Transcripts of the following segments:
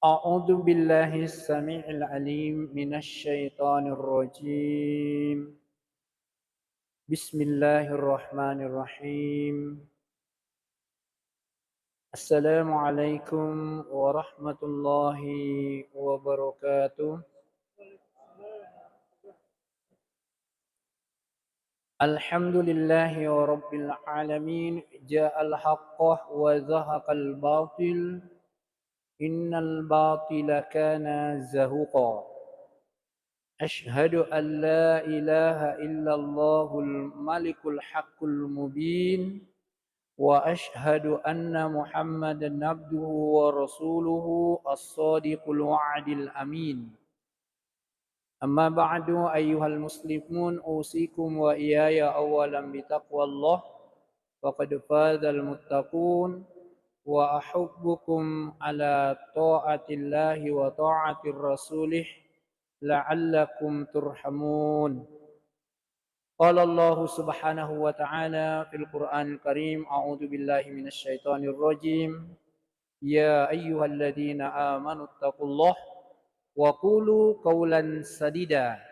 أعوذ بالله السميع العليم من الشيطان الرجيم. بسم الله الرحمن الرحيم. السلام عليكم ورحمة الله وبركاته. الحمد لله رب العالمين. جاء الحق وزهق الباطل. إن الباطل كان زهوقا. أشهد أن لا إله إلا الله الملك الحق المبين، وأشهد أن محمدا عبده ورسوله الصادق الوعد الأمين. أما بعد أيها المسلمون، أوصيكم وإياي أولا بتقوى الله، فقد فاز المتقون، وأحبكم على طاعة الله وطاعة رسوله لعلكم ترحمون. قال الله سبحانه وتعالى في القرآن الكريم: أعوذ بالله من الشيطان الرجيم. يا أيها الذين آمنوا اتقوا الله وقولوا قولا سديدا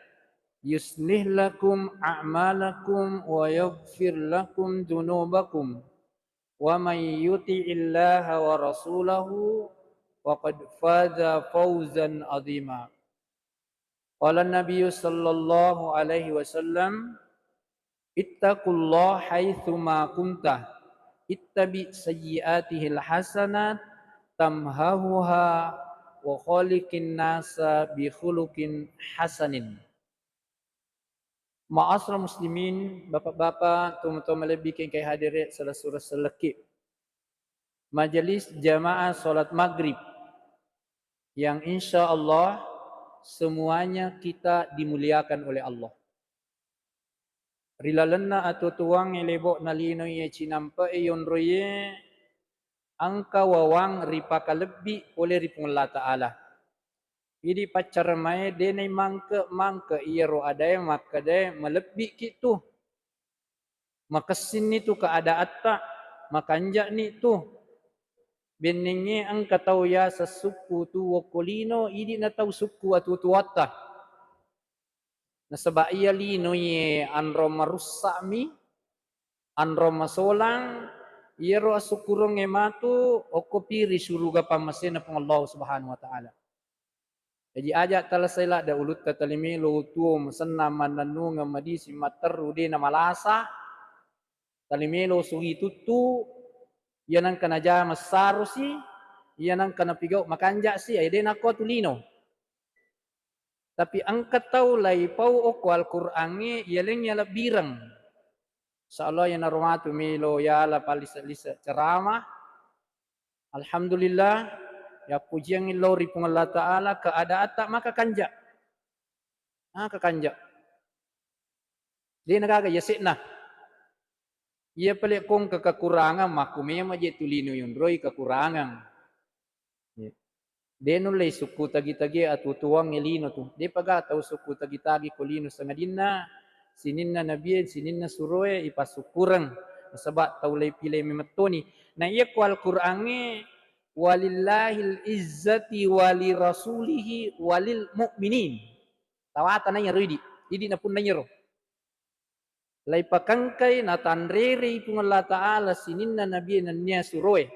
يصلح لكم أعمالكم ويغفر لكم ذنوبكم، ومن يطع الله ورسوله فقد فاز فوزا عظيما. قال النبي صلى الله عليه وسلم: ittaqullah haitsuma kunta, ittabi sayyi'atihil hasanat tamhahuha, wa khaliqin nasa bi khuluqin hasanin. Ma'asyiral muslimin, bapak-bapak, tuan-tuan melebihi kai hadirin salah selekip majelis jamaah salat maghrib yang insya-Allah semuanya kita dimuliakan oleh Allah. Rilalena atau tuang elebok nalino ye cinampa yon roye angka wawang ripaka lebih oleh ripung Allah Ta'ala. Jadi pacar mai denai mangke iya ro adai maka dai melebih kitu. Makasin itu keadaan tak makanja ni tu. Benenge angka tau ya sesuku tu wakolino idi na tau suku atu tuata. Nasaba iya lino ye anro marusak mi, anro masolang, iya ro asukurong ematu okopiri suruga pamasena pang Allah Subhanahu wa taala. Jadi ajak talasela da ulut tatalimi lo tuo masenna mananu ngamadi si materu de na malasa. Talimelo sugi tutu yanang kana jama sarusi, yanang kana pigau makanja si ay de nako tulino. Tapi angkat tau lai pau oko Al-Qur'ange yaleng yala birang. Insyaallah ya narumatu milo yala palisa-lisa ceramah. Alhamdulillah ya pujian ilori pung Allah Ta'ala keadaan tak maka kanja. Kekanja. Dia nagaga yasikna. Ia pelik kong kekurangan makumnya maje tulino yun roy kekurangan. Dia nulai suku tagi-tagi atau tuang ngelino tu. Dia paga tahu suku tagi-tagi kolino sangadina sininna nabiye sininna suroe ipasukurang sebab tahu lay pilih memetoni. Nah ia ku Al-Qur'ange walillahil izzati wali rasulihi walil mu'minin. Tawata nanya roidi. Idi na pun nanya ro. Lay pakangkay na tanrere pung Allah Ta'ala sininna nabiye nanya suroe.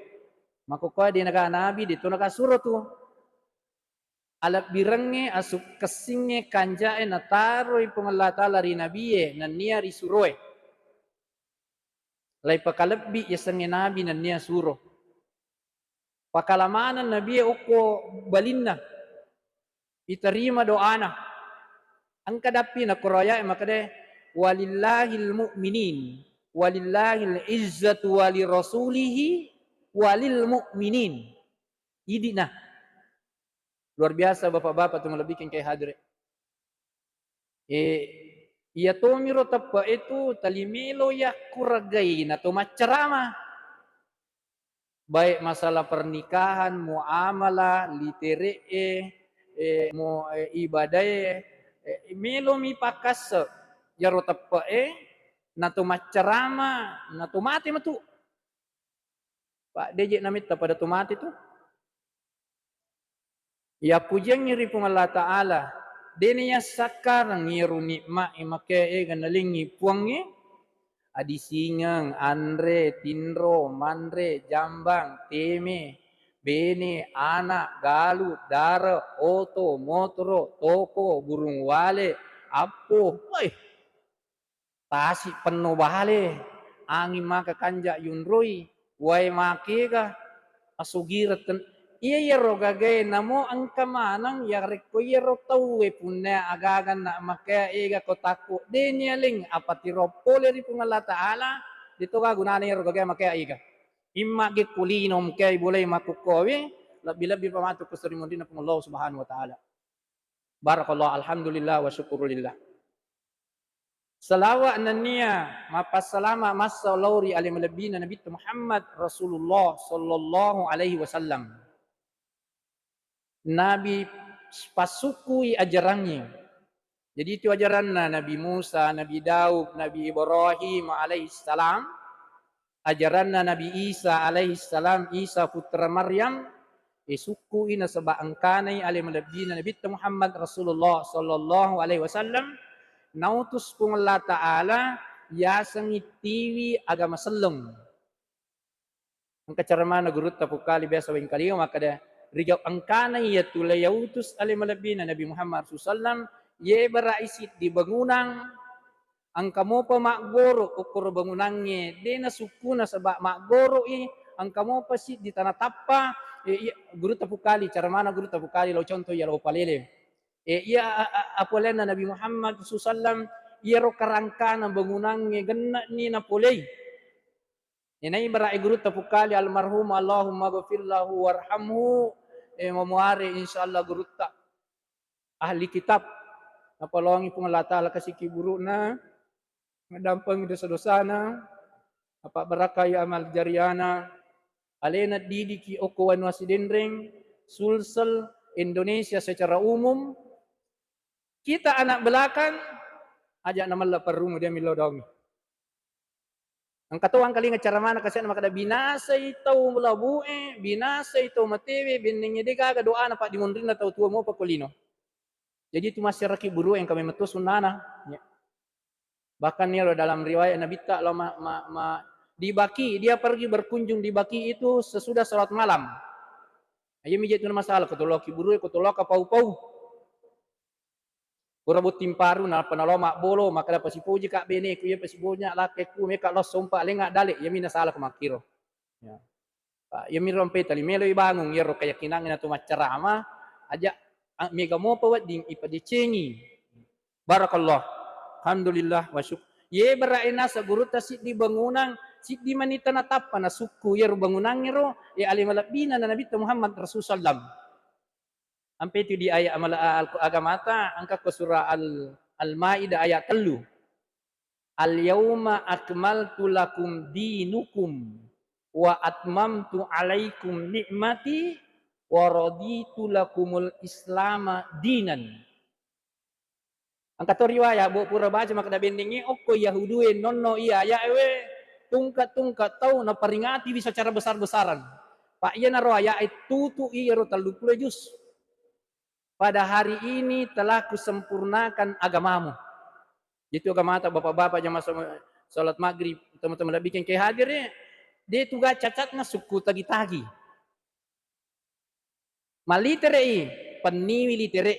Makukuha di naga nabi dito nakasuro tu. Alat birangnya asuk kesingnya kanjae na taroy pung Allah Ta'ala ri nabiye na niya ri suroe. Lay pakalabbi yasangnya nabi na niya suro. Pakalamanan nabiye uko balinna. Iterima doana. Ang kadapi na kuraya makade walillahil mu'minin walillahil izzatu wali rasulihi walil mu'minin. Idi na. Luar biasa bapak-bapak tu melebihin kay hadre. Iya tomiro tappa itu talimilo ya kuragay na to macarama. Baik masalah pernikahan, muamalah, litere, ibadah, milo mi pakas yaro tappa na to macarama, na to mati matu. Pak DJ namit pada to mati tu. Ya pujian ngiri pung Allah Ta'ala. Deniya sakarang ngiru nikmat imake ganalingi puangi. Adi singang, andre, tinro, mandre, jambang, teme, bene, anak, galu, dara, oto, motoro, toko, burung wale, apo. Woi, tasi penuh bale. Angin maka kanjak yunroi. Wai makega asugirat kan iya roga gay namo ang kamanang yarik ko yero tawe punna agagan na makaya iga ko tako denyaling apa tiropole ri pungala taala dito ka gunana yero gagay makaya iga imma gi kulinom kay bulay matukowe labi-labi pamato ko sa rimon din na Allah subhanahu wa ta'ala. Barakallah, alhamdulillah wa syukurulillah. Salawa ananiya mapasalama masa lauri alim labina Nabi Muhammad Rasulullah sallallahu alaihi wasallam. Nabi pasukui ajarannya. Jadi itu ajaran Nabi Musa, Nabi Daud, Nabi Ibrahim alaihissalam. Ajaran Nabi Isa alaihissalam, Isa putra Maryam. Isukui na sa baangkanay alim labina Nabi Muhammad Rasulullah sallallahu alaihi wasallam. Nautus pong Allah Ta'ala yasang itiwi agama seleng. Ang kacarama na gurut tapu kali biasa wing kaliyo makada rigaw ang kanay ya tulay yautus alimalabi na Nabi Muhammad sallam ye baraisit di bangunang ang kamo pa magoro ukur bangunangnya de na suku na sa magoro ang kamo pa sit di tanah tappa gurut tapu kali cara mana gurut tapu kali lo contoh ya lo palele iya apolen na Nabi Muhammad sallam yero karangka na bangunangnya genna ni na pulay. Inay bara igurut tapukali almarhum Allahumma ghafir lahu warhamhu mamuari insyaallah gurutta ahli kitab napalongi pong Allah Ta'ala kasi kiburu na ngadampang dosa-dosa na apa barakay amal jariana alena didiki okuan wasidendreng sulsel Indonesia secara umum kita anak belakang ajak naman la parungo dia milodongi. Ang katuang kalinga cara mana kasi na makada binasa ito mulabue, binasa ito matewe, bining hindi ka doa na pa dimundrin na tau tua mo pakulino. Jadi itu masih raki buru yang kami metu sunana. Ya. Bahkan ya dalam riwayat Nabi tak di Baki dia pergi berkunjung di Baki itu sesudah salat malam. Ayo mijat itu masalah kutoloki buru kutoloka pau-pau. Kurabut timparu na panaloma bolo maka dapat si puji kak bene ku ya pasibonya lake ku meka los sompa lenga dale ya mina salah ku makiro ya ya mi rompe tali melo ibangung ya ro keyakinan na tu macarama aja mega mo pawat ding ipadicengi barakallah alhamdulillah wa syuk ye baraina sa guru tasid di bangunan sid di manita na tappa na suku ya ro bangunan ro ya alimalabina na Nabi Muhammad Rasul sallam. Sampai itu di ayat agamata angka ke surah Al-Maidah ayat 3. Al-yauma akmaltu lakum dinukum wa atmamtu alaikum ni'mati wa raditu lakumul islama dinan. Angka to riwayat bu pura baca maka da bendingi okko yahuduin nonno iya ya ewe tungkat tau na peringati bisa cara besar-besaran. Pak iya na roh ya tutu iya ro 30 juz. Pada hari ini telah kusempurnakan agamamu. Itu agama bapak-bapak jamaah salat maghrib, teman-teman dah bikin kayak hadir ya. Dia tugas cacatnya suku tagi-tagi. Malitere peniwi litere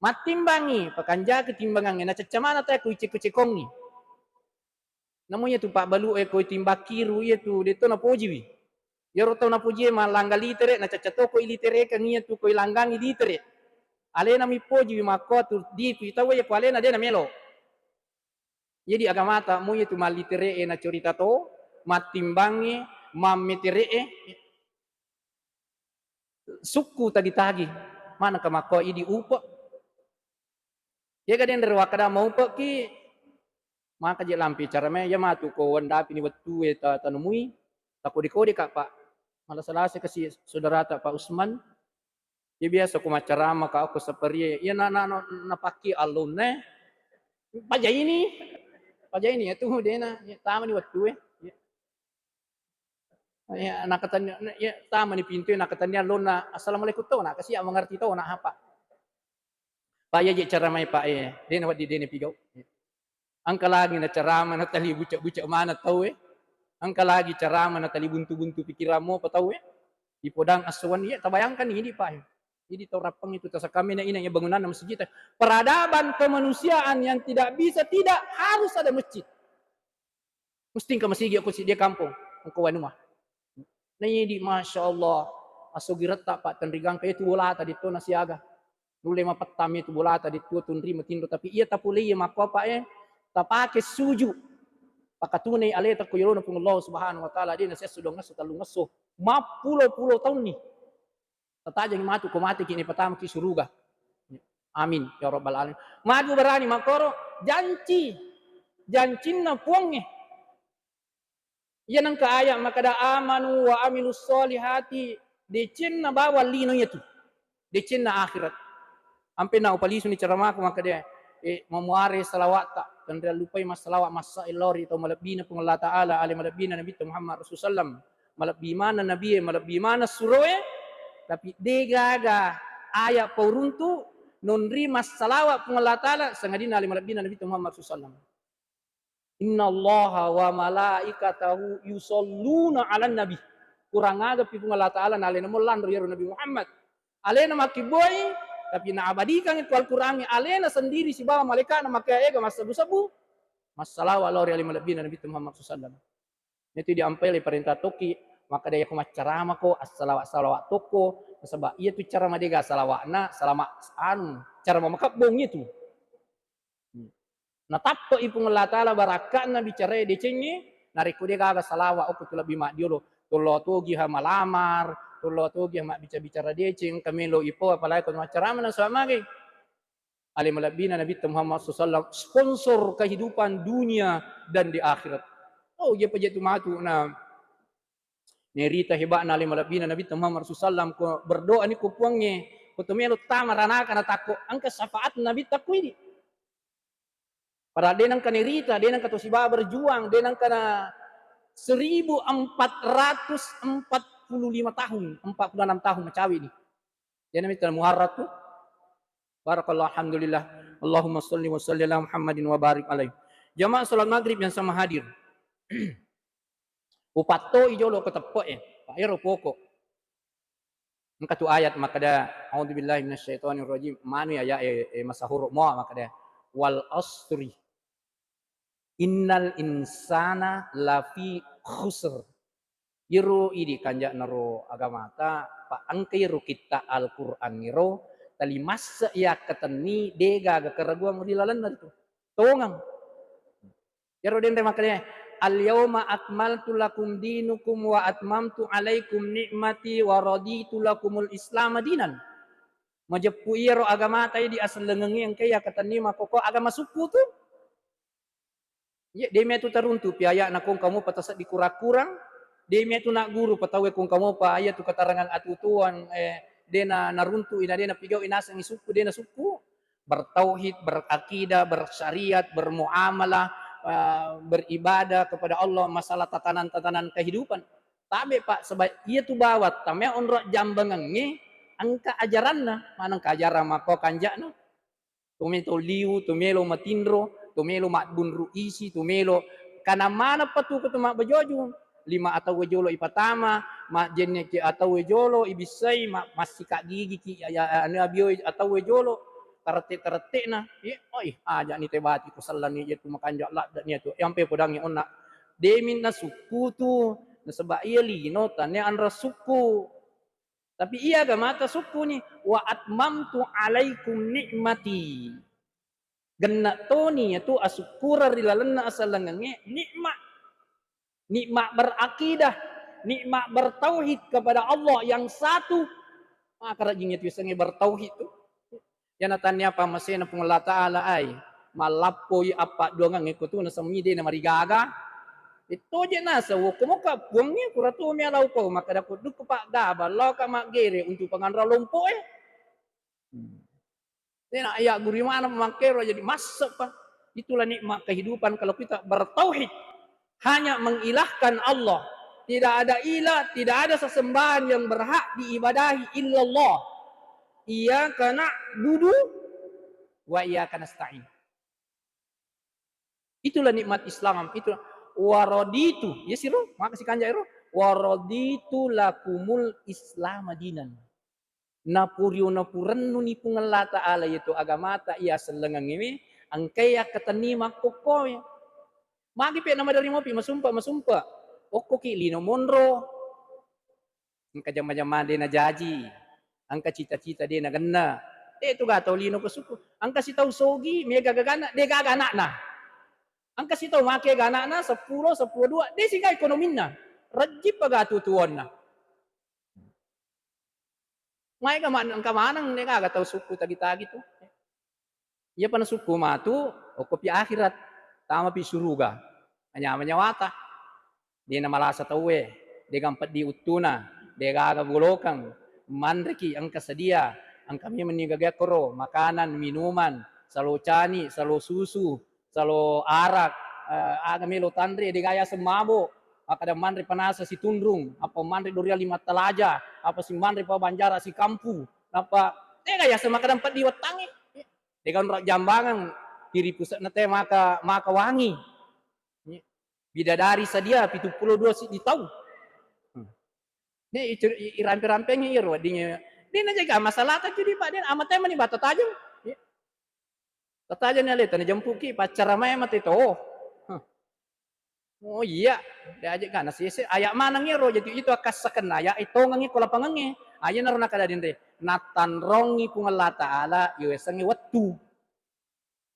matimbangi pakanja ketimbangan na cacamana ta ku cek-cekongi. Namanya tu Pak Balu ko timbakiru ya tu deto na pojiwi. Ya roto na poji malangga litere na cacato ko litere kan iya tu ko langgangi litere. Alena mi poji mako tu di tahu ya alena dia na melo. Jadi agamata mu itu malitere na cerita to matimbangi mametere suku tagi-tagi mana ka mako idi upa ya gaden derwa kada mau pa ki maka je lampi cara me ya matu ko wanda pini wetu eta tanumui tako dikode kak Pak malah selasa kasih saudara tak Pak Usman. Ya biasa ku macarama ka aku sapari ya na paki alunne paja ini ya tuh dena ya tama ni waktu Ya, nak katanya, ya, tama ni pintu nak katanya lo na assalamualaikum to nak kasi mengerti to nak apa. Pak ya je cara mai pak ya. Dia nak di dia pigau. Angka lagi na ceramah na tali bucak-bucak mana tahu Angka lagi ceramah na tali buntu-buntu pikiranmu apa tahu Di podang asuhan ya, tabayangkan ini pak. Jadi torapang itu tasa kami na inanya bangunan masjid. Peradaban kemanusiaan yang tidak harus ada masjid. Mesti ke masjid aku si dia kampung. Engkau wanuma. Nah ini masya Allah. Asugirat tak pak tenrigang kayak itu bola tadi tu nasiaga. Nule mapatam itu bola tadi tu tunri matindo tapi ia tapuli ya makwa pak tapake suju. Pakatunay aleta ko yun ng Allah subhanahu wa ta'ala din nasiya sudong ngaso talong ngaso. Mapulo-pulo tahun ni. Tatajang matu kumati kini patama ki suruga. Amin ya rabbal alamin. Madu berani makoro janji. Jancin na puangnya. Yan ang kaaya makada amanu wa amilus solihati. Decin na bawal lino itu. Decin na akhirat. Ampe na upaliso ni ceramah ko makada memuari salawat tak dan dia lupai mas salawat masa ilori atau malabina pun Allah Ta'ala ali malabina Nabi Muhammad Rasulullah malabbi mana Nabi malabbi mana suroe tapi degaga ayat pauruntu nonri mas salawat pun Allah Ta'ala sangadina ali malabina Nabi Muhammad Rasulullah Inna Allah wa malaikatahu yusalluna ala nabi kurang aga pi pun Allah Ta'ala na ali namulan ya Nabi Muhammad alena makiboy tapi na abadikan itu Al-Quran alena sendiri si bawa malaikat na makaya ega mas sabu-sabu masalah walau reali malabina Nabi Muhammad SAW itu diampai oleh perintah toki maka dia kumat ceramah ko salawat toko sebab ia tu cara madega salawatna salama anu cara memakabong itu na tappo ipung Allah Ta'ala barakat na bicara decengi nariku dia gaga salawat aku tu lebih mak diolo tolo togi ha malamar tolo togi mak bicara deceng kami lo ipo apalagi ko ceramah na sama ge alim malabina Nabi Muhammad SAW sponsor kehidupan dunia dan di akhirat. Oh dia pejatu matu na nerita hebat na alim malabina Nabi Muhammad SAW ko berdoa ni ko puangnya ko tumelo tamarana kana takko angka syafaat Nabi takku ini. Para denang kanerita denang katosiba berjuang denang kana 1445 tahun 46 tahun macawi ini. Dia namanya Muharram tu. Barakallahu alhamdulillah. Allahumma salli wa salli ala Muhammadin wa barik alaihi. Jamaah salat maghrib yang sama hadir. Upato ijolo ketepo Pak Ero pokok. Engkatu ayat makada a'udzubillahi minasyaitonir rajim. Manu ya masahur mo makada wal asri. Innal insana lafi khusr. Yiro idi kanjak naro agamata pa angkairu kita Al-Qur'an niro tali masa ya keteni dega ga keraguan dilalan itu. Tongang. Yiro den makanya al yauma akmaltu lakum dinukum wa atmamtu alaikum ni'mati wa raditu lakumul islam dinan. Majepu iro agamata di asal lengengi yang kaya keteni makoko agama suku tu. Ya, dia tu teruntu piaya na kung kamu patasat di kurang-kurang, dia tu nak guru patawe kung kamu pa aya tu katarangan atutuan dia na naruntu ina dia na pigaw inasang isuku dia na suku bertauhid, berakidah, bersyariat, bermuamalah, beribadah kepada Allah masalah tatanan-tatanan kehidupan. Tabe Pak sebab ia tu bawat tamya onro jambangangi angka ajaranna manang kajaran mako kanjana. Tumelo liu, tumelo matindro, tumelo makbun ruisi, tumelo kana mana patu ketuma bajoju 5 atau wejolo ipatama mak jenne ki atau wejolo ibisai mak masika gigi ki ya anu abio atau wejolo karate na oi aja ni tebati ko sallan ni itu makanja la ni tu yampe podang onna demin na suku tu na sebab ia lino tane andra suku tapi ia ga mata suku ni wa atmamtu alaikum nikmati genna toni itu asukura rilalana asalangange nikmat berakidah nikmat bertauhid kepada Allah yang satu maka rajinnya tu sange bertauhid tu yana tanya apa masena pun Allah Taala ai malapoi apa doangan ngikutu na samide na marigaga itu je nasa wo kumuka puangnya kuratu mi alau ko maka dapat duk pak gaba lo ka magere untuk pangandra lompo Tena ayat guru mana memakero jadi masuk Pak. Itulah nikmat kehidupan kalau kita bertauhid hanya mengilahkan Allah Tidak ada ilah, tidak ada sesembahan yang berhak diibadahi illallah. Iyyaka na'budu wa iyyaka nasta'in. Itulah nikmat Islam, itu waraditu. Ya siru, maka si kanja iro. Waraditu lakumul Islam dinan. Napurio napurennu ni pungalla ta'ala yaitu agama ta ia selengang ini angkaya ketenima kokoy. Magi pe nama dari mopi masumpa. Okko ki lino monro. Angka jama-jama de na jaji. Angka cita-cita de na ganna. Itu gatau lino kesuku. Angka si tau sogi mega gagana de gagana na. Angka si tau make gana na 10 2 de siga ekonomina. Rajib pagatutuon na. May ka manang ne ka tahu suku tagi-tagi tu. Ia pana suku matu o kopi akhirat tama pi suruga. Hanya menyawata. Dia nama lasa tawe, dia gampat di utuna, dia gaga bulokang, mandriki ang kasadia, ang kami menigagakoro, makanan, minuman, salo cani, salo susu, salo arak, aga melo tandri, dia gaya semabo, kada mandri panasa si tundrung, apa mandri doria 5 talaja, apa si mandri pa banjara si kampu, apa tega ya sama kadang empat diwatangi. Degan jambangan kiri pusat nate maka wangi. Bidadari sadia 72 si ditau. Ini irampe-rampenya iro dinya. Dia jaga masalah ta jadi Pak dia amat tema ni bata tajam. Tatajan ni leta ni jempuki pacar ramai mati to. Oh iya, dia aja kan nasi ayak manang iro jadi itu akas sakena ya itu ngangi kula pangangi. Aya narona kada dindre. Natan rongi kung Allah Ta'ala iwesangi wattu.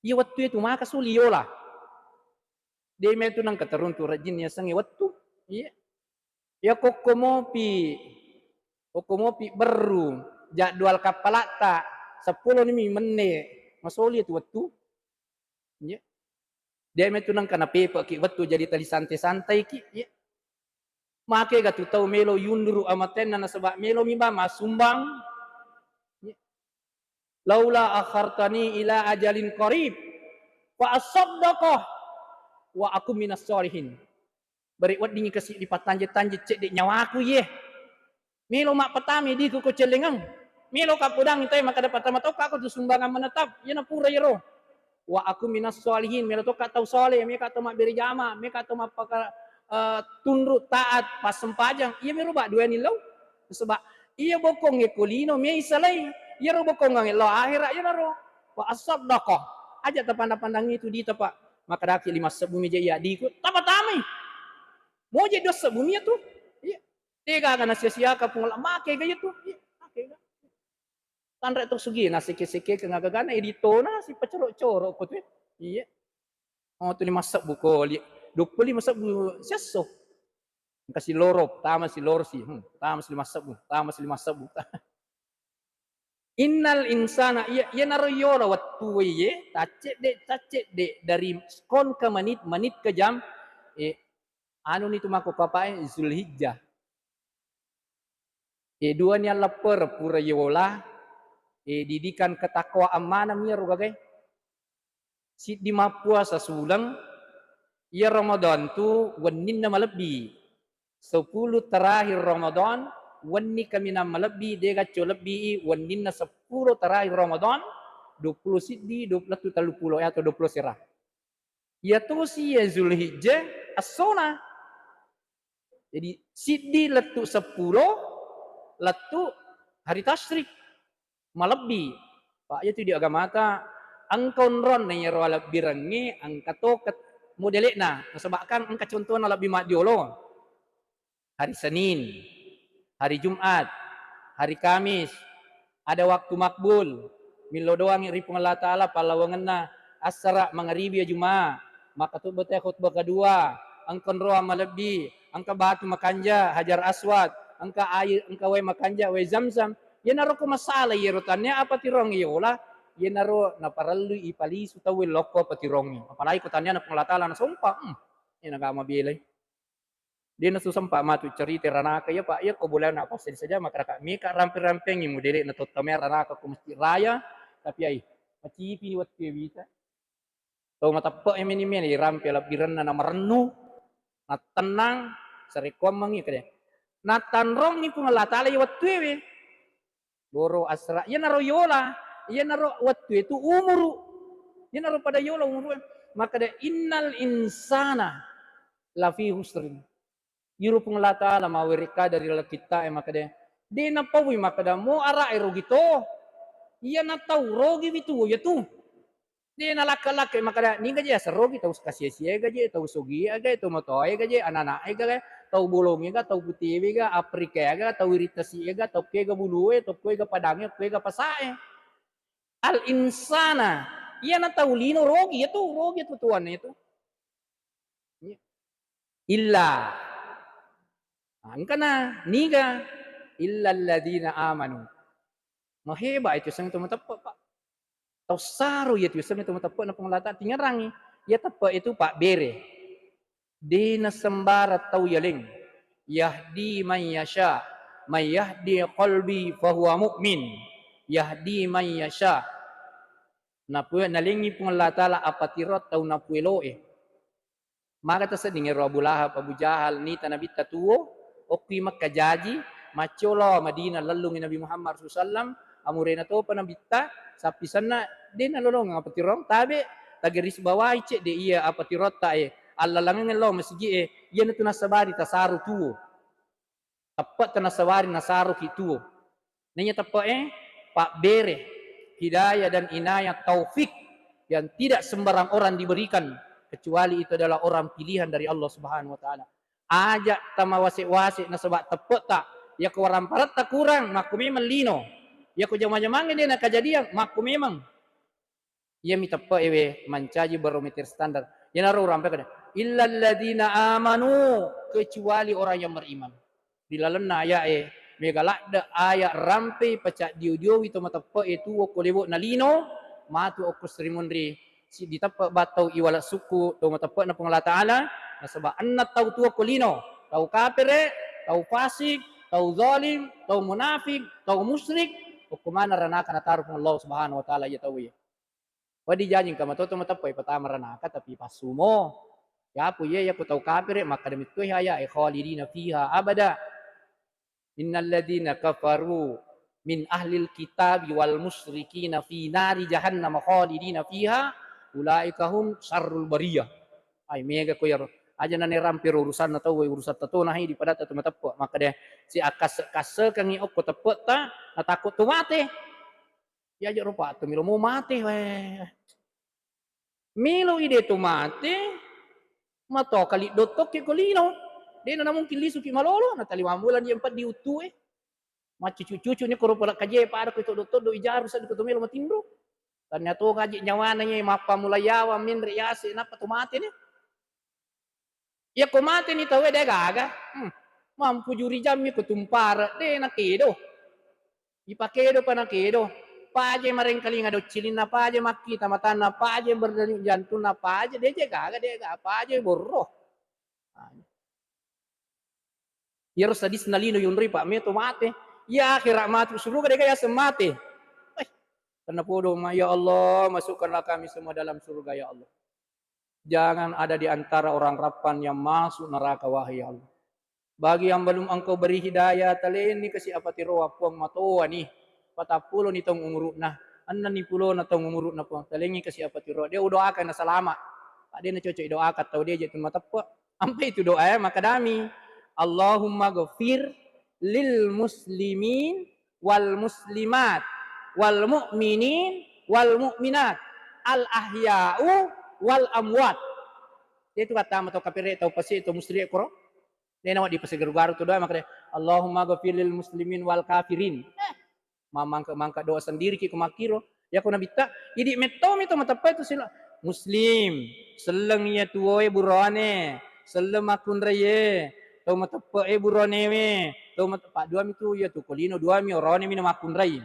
Iya wattu itu maka sulio lah. Dia metu nang katarun tu rajin ya sangi wattu. Iya. Ya kokomopi beru jadwal kapalata 10 ni menit masoli tu waktu ya dia metu nang kana pepa ki waktu jadi tali santai-santai ki ya make ga tu tau melo yunduru amaten na sebab melo mimba masumbang ya. Laula akhartani ila ajalin qarib fa asaddaqah wa aku minas solihin bari wat dingi kasi lipat tanje cek dek nyawaku ye. Milo mak petami di ku celengang. Milo kapudang itu maka dapat tamat ka aku tu sumbangan menetap. Ya na pura yero. Wa aku minas solihin. Milo to ka tau soleh, me ka tau mak beri jama, me ka tau mak tunduk taat pas sempajang. Iya miro ba dua nilau. Sebab iya bokong ye kulino me isalai. Iya ro bokong ngang lo akhirat ya naro. Wa asaddaqah. Aja tapandang itu di tepak. Maka daki 5 sebumi je ya di ku tamatami. Mau je 2 sebumi tu. Iya. Tega kana sia-sia ka pungala make gaya tu. Make ga. Tanre to sugi na sike-sike ka ngagagana edito na si pacorok-corok ko tu. Iya. Oh tu ni masak buko li. 25 masak bu seso. Kasih lorop, tama si lorsi. Tama si masak bu, tama si masak bu. Innal insana ya naroyola wattu ye tacet de dari kon ke menit ke jam anu ni tu mako papai Zulhijjah. Dua ni lapar pura yola didikan ketakwaan mana mir gagai si di mapuasa sulang ya Ramadan tu wanin na malabi 10 terakhir Ramadan wani kami na malabi dega lebih wanin na 10 terakhir Ramadan 20 siddi 20 30 atau 20 sirah ya tu si ya Zulhijjah as-sona jadi siddi letu 10 letu hari tasyrik malabi pak ya tu di agama ta angkon ron na yero ala birangi angkato ket modelekna sebabkan angka contohna lebih madiolo hari Senin hari Jumat hari Kamis ada waktu makbul milo doang ripung Allah Ta'ala palawanganna asra mangaribi Jumat maka tu betul khutbah kedua angkon roa malabi angka batu makanja hajar aswad angka air angka we makanja we zamzam ya naro ko masalah yerotannya apa tirong yola ya naro na parallu ipali sutawi loko patirong apalagi ko tanya na penglata na sumpah ya nagama bilay dia na susampa matu cerita ranaka ya pak ya ko boleh na pasal saja maka mika ramping-ramping yang modele na totamera ranaka ko mesti raya tapi ai macipi wat kewita tau matappa yang mini rampel labiran na merenung na tenang sarekom mangi kade natanrong ni pung Allah taala yawat tuwe boro asra ya naro yola ya naro wattu itu umuru ya naro pada yola umuru maka de innal insana lafi husrin yuru pung Allah taala mawirika dari kita maka de na pawi maka da mo ara ero gito iya na tau rogi bitu ya tu de na laka-laka maka da ni gaji serogi tau kasia-sia gaji tau sogi aga tau motoy gaji anak-anak gaji tau bolong ga tau putih ga aprika ga tau iritasi ga tau kega bulu tau kega padangnya kega pasae al insana iya na tau lino rogi itu tuan itu illa angkana niga illa alladina amanu maheba itu sang teman-teman pak tau saru ya tu sang teman-teman na pengelata tingarangi ya tepa itu pak bere dina sembara tau yaling yahdi man yasha may yahdi qalbi fahuwa mu'min yahdi man yasha napuya nalingi pung Allah taala apatirot tau napuelo maka tasa dingi Abu Lahab Abu Jahal ni tanabi tatuo okwi makajaji macolo Madinah lalu Nabi Muhammad SAW amurena to panabitta sapisan na din alolong apatirong tabe tageris bawai cek de iya apatirot ta Allah langin lo masigi iya na tunasabari tasaru tuo tepat tunasabari nasaru kituo nanya tepat Pak Bere hidayah dan inayah taufik yang tidak sembarang orang diberikan kecuali itu adalah orang pilihan dari Allah Subhanahu wa taala. Ajak tama wasi-wasi na sebab tepuk tak ya ko orang parat tak kurang maku memang lino. Ya ko jama-jamang dia nak kejadian maku memang. Ya mi tepuk ewe mencaji barometer standar. Ya naru orang kada illal ladina amanu kecuali orang yang beriman. Di dalam ayat megalak da ayat rampe pecak dio-dio itu matepuk itu ko lebo nalino matu okus rimunri si ditapak batau iwala suku to matapak na pangala taala na sabab anna tau tuwa kolino tau kafire tau fasik tau zalim tau munafik tau musyrik hukumana ranaka na taruh Allah Subhanahu wa taala ya tawi wadi jajing kama to matapak patama ranaka tapi pasumo ya pu ye ya ku tau kafire maka demi tu ya khalidina fiha abada innal ladina kafaru min ahlil kitab wal musyrikina fi nari jahannam khalidina fiha ulaikahum syarrul bariyah ay mega ko yaro aja nane rampir urusan na tahu urusan tato nahi di pada tatu matepok maka deh si akas kase kangi ok ko tepok ta natakut tu mate ya aja rupa tu milo mau mate we milo ide tu mate mato kali dotok ke kolino dia na mungkin lisu ki malolo na tali bulan dia 4 diutu macu cucu ni ko rupa kaje pada ko itu dotok do ijar usan ko tu milo matimbro ternyata kaji nyawana nya mapa mulayawa min riasi napa tu mati ni ya ko mati ni tawe de gaga mampu juri jami ko tumpar de nakedo ipakedo panakedo paje mareng kalinga do cilin na paje makki tamatan na paje berdani jantung na paje de gaga paje borro ya sadis nalino yunri pak me to mate ya akhirat mati suruh de kaya semate karena podo ya Allah masukkanlah kami semua dalam surga ya Allah. Jangan ada di antara orang rapan yang masuk neraka wahai ya Allah. Bagi yang belum engkau beri hidayah taleni kasi apati roa puang matoa ni. Patapulo ni tong umurut nah. Anna ni pulo na tong umurut na puang talengi kasi apati roa. Dia doakan na selamat. Pak dia na cocok doakan tau dia jatuh matapak. Ampai itu doa maka dami. Allahumma ghafir lil muslimin wal muslimat wal mu'minin wal mu'minat al ahya'u wal amwat itu kata atau kapire atau pasi itu musri koro dia nawat di pasegar garu tu doa maka Allahumma ghafir lil muslimin wal kafirin mangka doa sendiri ki kumakiro ya kuna bitta idi metom itu matapa itu sila muslim selengnya tuoe burane selem akun raye tau matapa burane me tau matapa dua mi tu ya tu kolino dua mi orone mi makun raye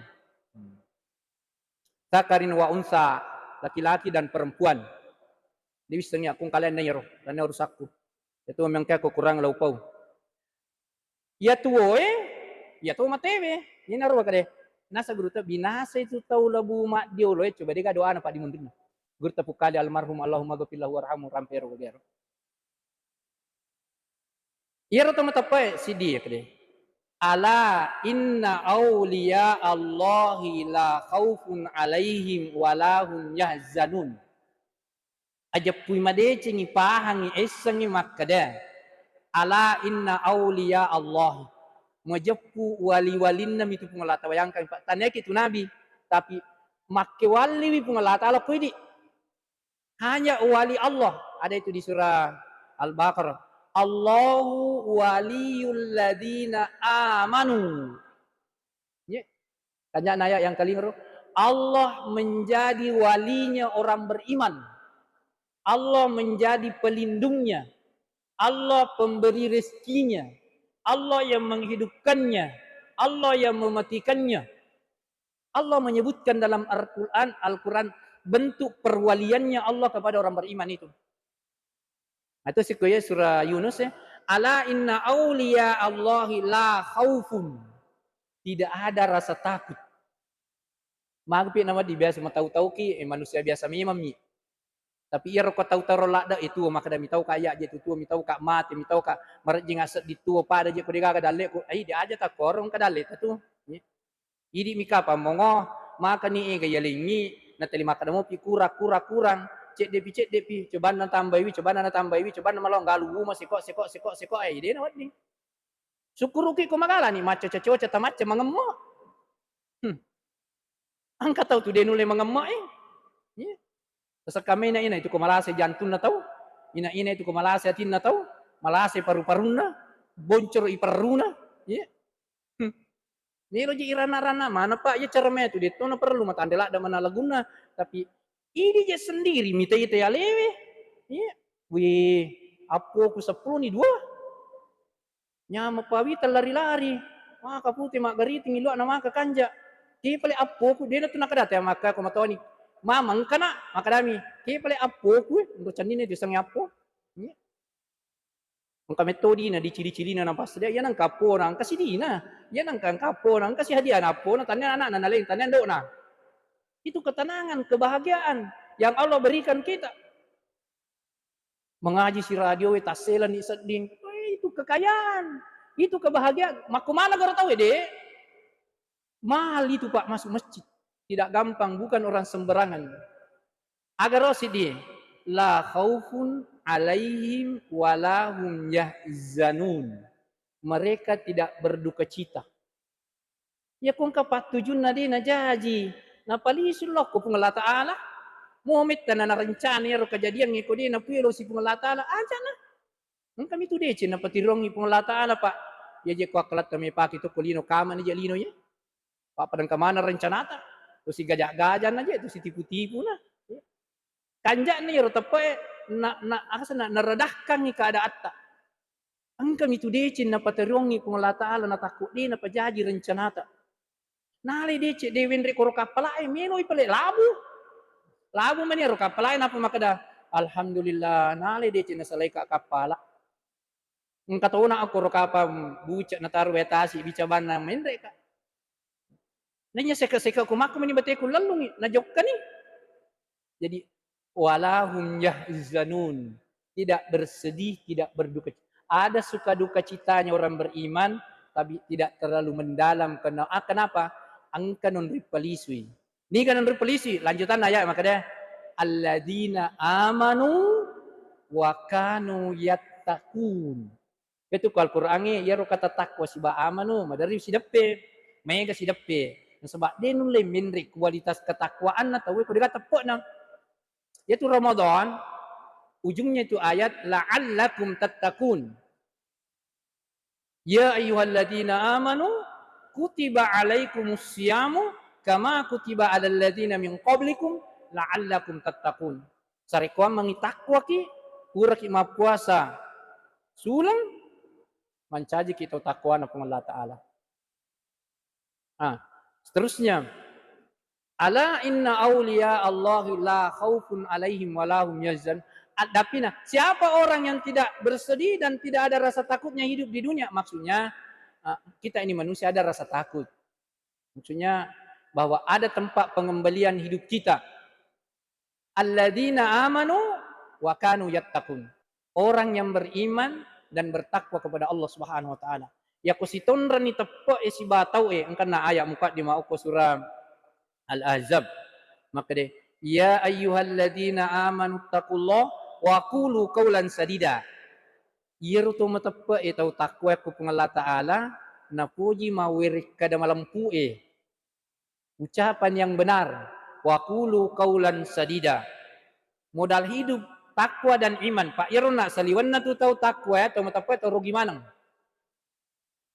Zakarin wa unsa, laki-laki dan perempuan. Di wisengnya kung kalian na yaro, dan rusakku. Ito memang kaya kurang laupau. Ya tuo ya tuo matewe. Ini naruh kade. Nasa guru ta binasa itu tahu labu mak diolo coba dia doa na pak di mundina. Guru ta pukali almarhum Allahumma ghfir lahu warhamhu rampero gero. Iya roto matapai sidi kade. Ala inna awliya Allahi la khaufun alaihim walahum yahzanun. Aja pui madece ngi pahangi esangi makkada. Ala inna awliya Allah. Majappu wali-walinna mitu pungalata bayangkan pak tanya itu nabi tapi makke wali pungalata ala kuidi hanya wali Allah ada itu di surah Al-Baqarah Allahu waliyul ladina amanu ya tanya naya yang kelima Allah menjadi walinya orang beriman Allah menjadi pelindungnya Allah pemberi rezekinya Allah yang menghidupkannya Allah yang mematikannya Allah menyebutkan dalam Al-Quran bentuk perwaliannya Allah kepada orang beriman itu. Itu sikuya surah Yunus ya. Ala inna awliya Allahi la khaufun. Tidak ada rasa takut. Magpi nama di biasa tahu-tahu ki manusia biasa memang mi. Tapi ia rokok tahu-tahu lada itu maka dah mi tahu kaya aja itu mi tahu kak mati mi tahu kak marjing aset di tua pada je ko diga kadale ko ai dia aja tak korong kadale tu. Idi mi kapa mongo maka ni ga yalingi na telima kadamo pi kurang cek depi coba na tambahi coba na malong galu masih kok ai dia na wadni syukuruki ko magala ni maco coco tamat mangemmo angkat tahu tu dia nule mangemmo ya sesak kami na ina itu ko malase jantung na tahu ina itu ko malase atin na tahu malase paru-paruna boncor iparuna ya Nilo ji irana-rana mana pak ya cerme tu dia tu na perlu mata andela ada mana laguna tapi ini je sendiri mita ite ya lewe ya wi apo ku 10 ni 2 nyama pawi lari-lari maka putih mak gari tinggi lu nama ka kanja ki pale apo ku dia tu nak data maka ko matoni mamang kana maka dami ki pale apo ku ndo canine di sang apo ya Angka metodi na di cili-cili na nampas dia yan ang kapo na ang kasidi na yan ang kapo na ang kasi hadiah na po na tanya anak na naling tanya do na itu ketenangan kebahagiaan yang Allah berikan kita mengaji si radio taselan di seding itu kekayaan itu kebahagiaan makumana garo tahu deh mahal itu pak masuk masjid tidak gampang bukan orang sembarangan agar dia la khaufun alaihim walahum yahzanun. Mereka tidak berduka cita. Ya kung kapatujun na din na jaji. Napalisulok ko pong Allah Ta'ala. Muhammad ka na narencana yaro kejadian ngiko din na puyo si pong Allah Ta'ala. Aja na. Nung kami tu deci na patirong ni pong Allah Ta'ala pak. Ya je kwa kalat kami pak itu kulino kama ni jalino ya. Pak padang kamana rencanata. Terus si gajah-gajah na je. Terus si tipu-tipu na. Kanjak na yaro tapay. Na naradahkan ni keadaan tak. Ang kami tu decin na paterongi kung Allah Ta'ala na takut di na pajaji rencana tak. Nali decin dewen re koro kapalai menoi pale labu. Labu mani ro kapalai napa makada. Alhamdulillah nali decin na salai ka kapala. Ang katuna ako ro kapam bucak na taru etasi bicaban na menre ka. Nanya seka-seka kumaku mani bate ko lalungi na jokka ni. Jadi walahum yahzanun tidak bersedih tidak berduka ada suka duka citanya orang beriman tapi tidak terlalu mendalam kenapa angka non ripelisui ni kan non ripelisui lanjutan ayat maka dia alladzina amanu wa kanu yattaqun itu Al-Qur'an ya ro kata takwa siba amanu madari sidappe mega sidappe sebab dia nule minri kualitas ketakwaan atau ko dikata po na yaitu Ramadan ujungnya itu ayat la'allakum tattaqun ya ayyuhalladzina amanu kutiba alaikumus syamu kama kutiba alal ladzina min qablikum la'allakum tattaqun sarekuan mangitakwa ki urak ima puasa sulang mancaji kita takwa na Allah Ta'ala seterusnya ala inna awliya Allahi la khaufun alaihim walahum yahzan. Adapina, siapa orang yang tidak bersedih dan tidak ada rasa takutnya hidup di dunia? Maksudnya kita ini manusia ada rasa takut. Maksudnya bahwa ada tempat pengembalian hidup kita. Alladzina amanu wa kanu yattaqun. Orang yang beriman dan bertakwa kepada Allah Subhanahu wa taala. Ya ko si tonran ni tepo si batau engkan na ayat muka di mau ko surah Al-Ahzab. Maka deh, ya ayyuhalladzina amanu taqullah wa qulu qawlan sadida. Iyer tu matapa tau takwa ko pung Allah taala na puji mawirik kada malampu ucapan yang benar. Wa qulu qawlan sadida. Modal hidup takwa dan iman. Pak Irna saliwan na tu tahu takwa atau matapa tau rugi manang.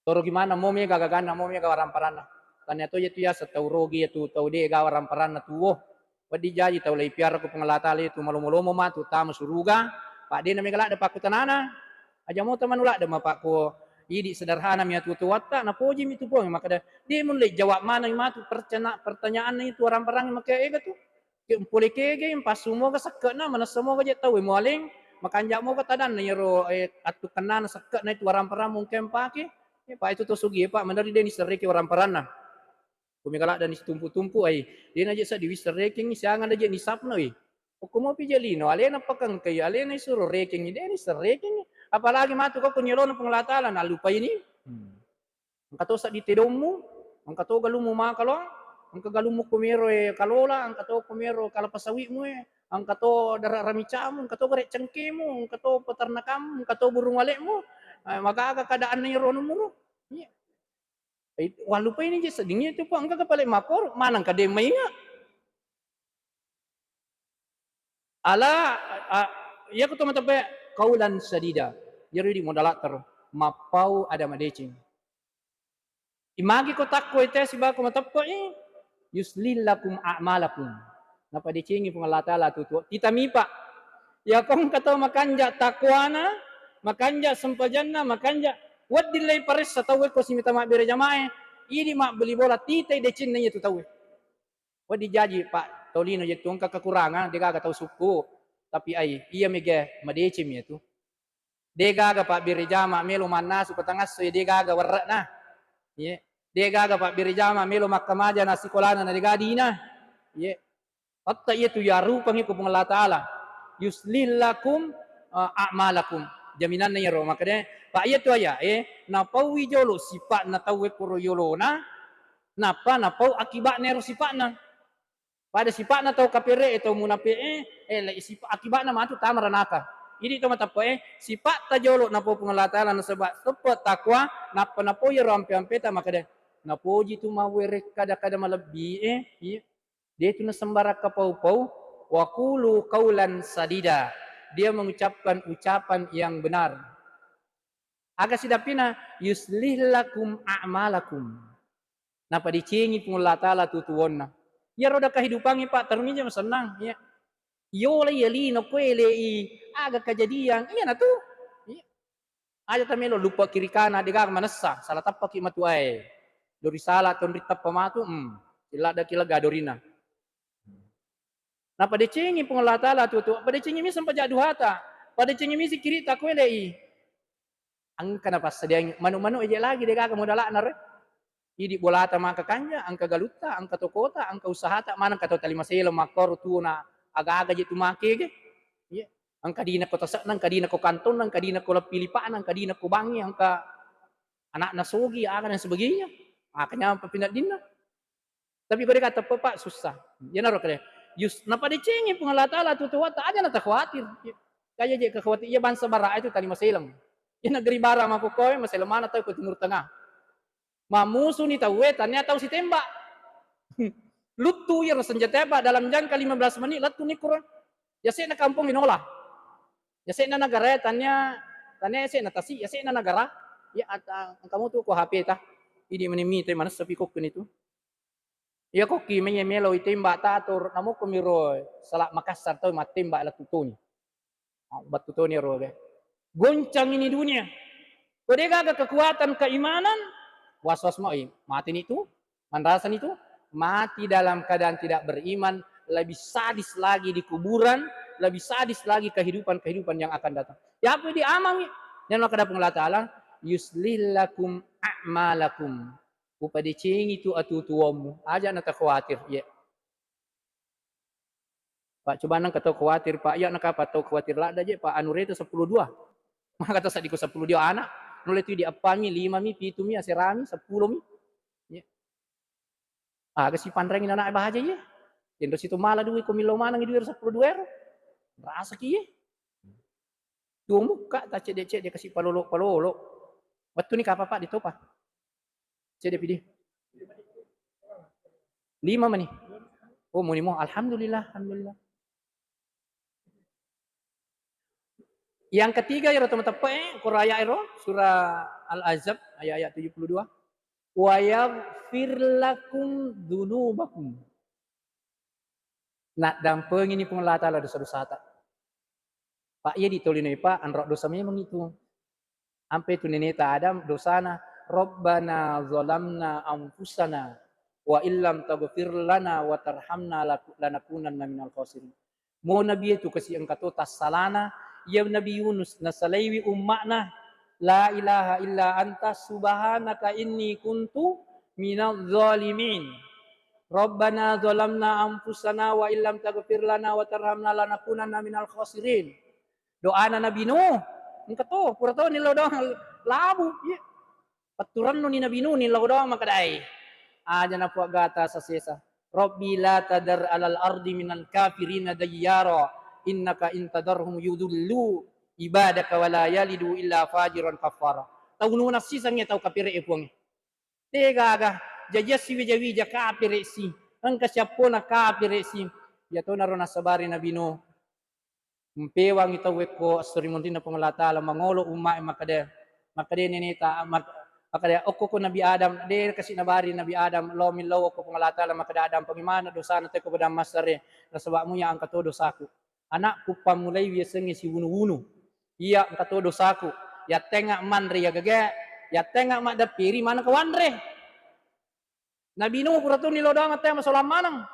Tau rugi mana mo me gagagana mo me gawaramparana. Tanya tu ya setau rugi tu tau de gawaramparana tu oh. Wadi jaji tau lai piara ko pengalata le tu malumo-lumo ma tu tamu suruga. Pak de na me galak de pak tanana. Aja mo teman ulak de ma pak ko idi sederhana mi tu watta na poji mi tu po maka de mun le jawab mana ma tu pertanyaan ni tu orang perang maka ega tu. Ke pole kege pas sumo ka sakna mana semua ka je tau mo aling makanjak mo ka tadan ni ro atu kenan sakna itu orang perang mungkin pake. Pak itu tu sugi pak mandari de ni sereke orang perang. Kumigala dan tumpu-tumpu ai dia aja sa diwis ranking siangan aja ni sapno hukum pi jalino alena pakang kay alena suruh ranking dia ni ranking apalagi matu ko kunyelon penglatalan lupa ini angkato sa ditedomu angkato galumu makalo angka galumu kumero kalola angkato kumero kalapasawi mo angkato dara ramicamu angkato gore cengkemu angkato peternakamu angkato burung walekmu maka keadaan ni rono muro walupa ini je sedingnya itu po angka kapalay makor manang kadem mainga ala ya ko tumatape kaulan sadida jadi di modalater mapau ada madecing imagi ko takko ite siba ko matapko yuslillakum a'malakum napa decingi pengalatala tutu kita mipa ya kong kato makanja takwana makanja sempajanna makanja wat dilay pares sa tawe ko simita ma bere jamae ini mak beli bola titay decin na itu tawe wat dijaji pak tolino jetung kekurangan dia gaga tahu suku tapi ai iya mege madecim itu dia gaga pak bere jama melo manna su patangas so dia gaga warra na ye dia gaga pak bere jama melo makkamaja na sikolana na digadina ye hatta itu ya rupangi ku Allah taala yuslillakum a'malakum jaminan na yaro makanya pak iya tu aya na pawi jolo sifat na tawe kuro yolo na napa na pau akibat nero sifat na pada sifat na tau kapire atau munafi sifat akibat na matu tamar naka ini to matapo sifat ta jolo na po pengalatalan na sebab tepat takwa napa na po yaro ampe-ampe ta makade na po jitu mawerek kada-kada malabi dia itu na sembara kapau-pau wa qulu qaulan sadida dia mengucapkan ucapan yang benar. Aga sidapina yuslih lakum a'malakum. Napa dicingi pun Allah Ta'ala tutuonna. Ya roda kehidupan pak terungi jam senang ya. Yo le yali no kwele aga kejadian iya na tu. Aja tamelo lupa kiri kanan degang manessa salah tapak matu ai. Dori salah ton ritap pamatu sila da kila gadorina. Nah pada cengi pun Allah Ta'ala tutu, pada cengi mi sampai jadu hata, pada cengi mi si kiri tak kwelei. Angka na pas sedang manu-manu aja lagi deh kakak modal nar. Idi bola ta maka kanja, angka galuta, angka tokota, angka usaha tak mana kata tali masela makor tu na aga-aga jitu make ge. Iya. Angka dina ko tasak nang kadina ko kanton nang kadina ko lapilipaan nang kadina ko bangi angka anak nasogi aga dan sebagainya. Makanya pindah dina. Tapi kau kata pak susah. Ya naruh kaya. Napa dicengi pun Allah Ta'ala tutuwa tak aja nata khawatir. Kaya je kekhawatir iya bansa bara itu tali maselang. Ya negeri bara maku kowe maselang mana tahu ke timur tengah. Mamusu ni tahu tanya tahu si tembak. Lutu ya senjata tembak dalam jangka 15 menit latu ni kurang. Ya sena kampung inolah. Ya sena negara tanya sena tasi ya sena negara. Ya kamu tuh ko HP tah. Ini menimi te mana sepi kok itu. Ya kok kimenya melo itembak tatur namo kumiro salak Makassar tau matembak la tutuni. Batu tutuni ro be. Goncang ini dunia. Kode gaga kekuatan keimanan was-was mau mati itu mandrasan itu mati dalam keadaan tidak beriman lebih sadis lagi di kuburan lebih sadis lagi kehidupan yang akan datang. Ya apa diamang dan maka ada Allah Ta'ala yuslillakum a'malakum. Upa dicing itu atutuamu aja nata khawatir ya. Pak coba nang kata khawatir Pak ya nak apa tau khawatir lah aja Pak Anure itu 10-2. Maka kata sadiko 10 dia anak. Nolai tu di apami 5 mi, 7 mi, aserami 10 mi. Ya. Kasi panrengin anak bahaja ya. Yendo situ mala duwi ko milo manang duwi 10 duwer. Rasa ki ya. Dua muka tak cek dia kasih palolo. Waktu ni kapa pak ditopa. Cek dia pilih. 5 mani. Oh muni mo alhamdulillah. Yang ketiga ya teman-teman Qur'an surah Al-Ahzab ayat 72. Wa yaghfir lakum dzunubakum. Nak dampeng ini pun Allah Ta'ala dosa-dosa tak. Pak iya ditolini pak anrok dosa memang itu. Ampe tu neneta Adam dosana Rabbana zalamna anfusana wa illam taghfir lana wa tarhamna lanakunanna minal khasirin. Mo nabi itu kasih engkau tas salana ya Nabi Yunus nasalaiwi ummakna la ilaha illa anta subhanaka inni kuntu minadh zalimin. Rabbana zalamna anfusana wa illam taghfir lana wa tarhamna lanakunanna minal khasirin. Doa Nabi Nuh engkau pura tahu nilau doang labu ya. Paturan ni Nabi Nuh nilau doang makadai. Aja na puak gata sa sesa. Rabbi la tadar alal ardi minal kafirina dayyara innaka intadarhum yudullu ibadaka wa la yalidu illa fajiran kafara. Tahu nu nafsi sangnya tahu kapire epuang. Tega aga jajas si wija kapire si. Angka siapona kapire si. Ya to naro nasabari Nabi Nuh. Mpewang ito weko asuri muntin na pangalata la mangolo umma makade neneta makade okko ko Nabi Adam de kasi nabari Nabi Adam lo min lo okko pangalata la makade Adam pangimana dosa na te ko badam masare nasaba mo ya ang kato dosaku anakku pamulai wiasengi si wunu iya ang kato dosaku ya tengak manre ya gage ya tengak mak dapiri mana kawanre Nabi Nuh purato nilo dang ate masalam manang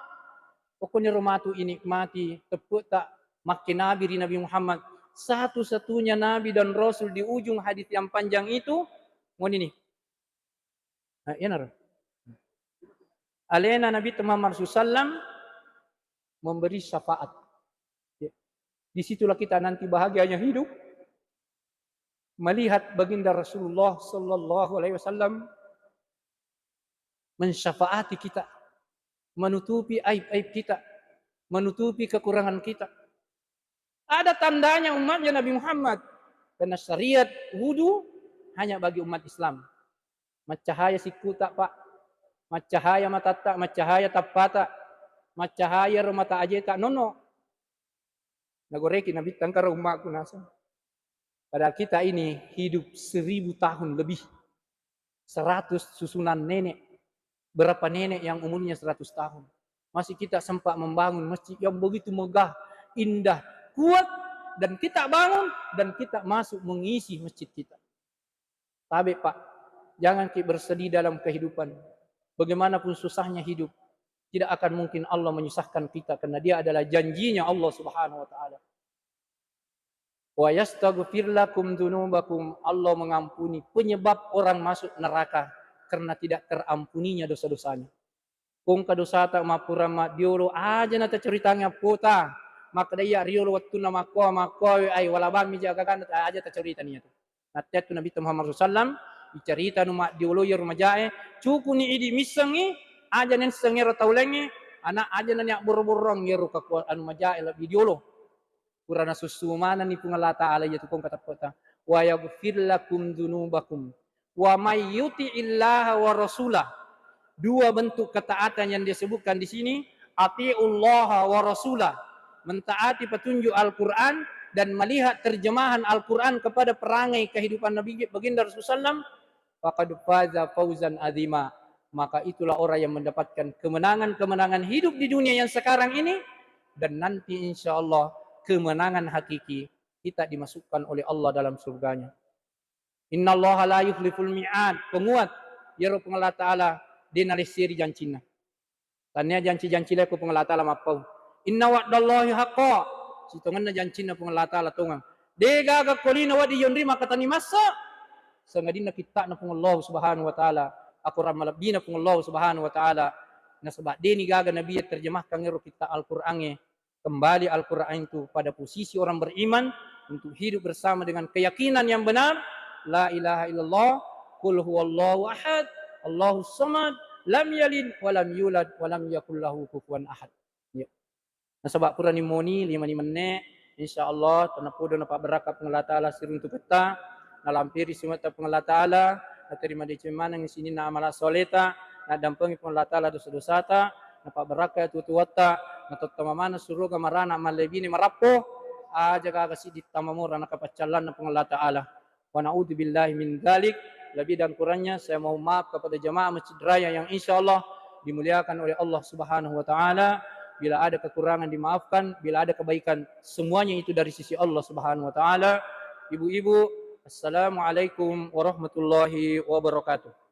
okko ni rumatu ini mati tepuk tak makin Nabi di Nabi Muhammad satu-satunya Nabi dan Rasul di ujung hadis yang panjang itu mau ini ya nar alena Nabi Muhammad SAW memberi syafaat ya. Disitulah kita nanti bahagianya hidup melihat baginda Rasulullah Sallallahu Alaihi Wasallam mensyafaati kita menutupi aib-aib kita menutupi kekurangan kita. Ada tandanya umatnya Nabi Muhammad. Karena syariat wudu hanya bagi umat Islam. Macahaya siku tak pak. Macahaya mata tak. Macahaya tapata. Macahaya rumata aja tak. Nono. Nagoreki Nabi tangkar umatku nasa. Padahal kita ini hidup 1000 tahun lebih. 100 susunan nenek. Berapa nenek yang umurnya 100 tahun. Masih kita sempat membangun masjid yang begitu megah, indah, kuat dan kita bangun dan kita masuk mengisi masjid kita. Tapi Pak, jangan kita bersedih dalam kehidupan. Bagaimanapun susahnya hidup, tidak akan mungkin Allah menyusahkan kita karena dia adalah janjinya Allah Subhanahu wa taala. Wa yastaghfir lakum dzunubakum, Allah mengampuni penyebab orang masuk neraka karena tidak terampuninya dosa-dosanya. Kung kadosa ta mapura ma diolo aja na ta ceritanya puta. Maka dia riolo waktu nama ko ay wala ba mi jaga kan aja ta cerita niya tu. Natet tu Nabi Muhammad sallam cerita nu mak diolo ya rumajae cuku ni idi misangi aja nen sengero taulengi anak aja nan yak buru-burong ya ruka ko anu majae la diolo. Kurana susumana ni pungala taala ya tu kong kata kota wa yaghfir lakum dzunubakum wa may yuti'illah wa rasulah. Dua bentuk ketaatan yang disebutkan di sini atiullah wa rasulah, mentaati petunjuk Al-Qur'an dan melihat terjemahan Al-Qur'an kepada perangai kehidupan Nabi baginda Rasulullah SAW, faqad faza fauzan azima, maka itulah orang yang mendapatkan kemenangan-kemenangan hidup di dunia yang sekarang ini dan nanti insyaallah kemenangan hakiki kita dimasukkan oleh Allah dalam surganya. Innallaha la yukhliful mi'ad, penguat ya Rabb Allah Ta'ala dinalisiri jancina. Tanya janci-janci leku pengelata lama pau. Inna wa'dallahi haqqa. Sitongan na jancina pengelata la tungang. Dega ga kolina wadi yonri makatani masa. Sangadina kita na pengallahu subhanahu wa ta'ala. Aku ramalabina pengallahu subhanahu wa ta'ala. Na sebab deni gaga nabi terjemahkan ngero kita Al-Qur'annya. Kembali Al-Qur'an itu pada posisi orang beriman untuk hidup bersama dengan keyakinan yang benar, la ilaha illallah, qul huwallahu ahad, Allahus samad, lam yalid wa lam yulad wa lam yakul lahu kufuwan ahad. Ya. Nasabak pura ni moni 5 menit insyaallah tanapudo na paberaka pengelah taala sirun tu peta nalampiri sumata pengelah taala na terima di cemana ng sini na amala soleta na dampengi pengelah taala dosa-dosa ta na paberaka tutuwata na totamamana suruga marana malebini marapo aja kakasi ditamamura na kapacalan na pengelah taala. Wa na'udzu billahi min dzalik. Lebih dan kurangnya saya mohon maaf kepada jamaah Masjid Raya yang insyaallah dimuliakan oleh Allah Subhanahu wa taala. Bila ada kekurangan dimaafkan, bila ada kebaikan semuanya itu dari sisi Allah Subhanahu wa taala. Ibu-ibu, assalamualaikum warahmatullahi wabarakatuh.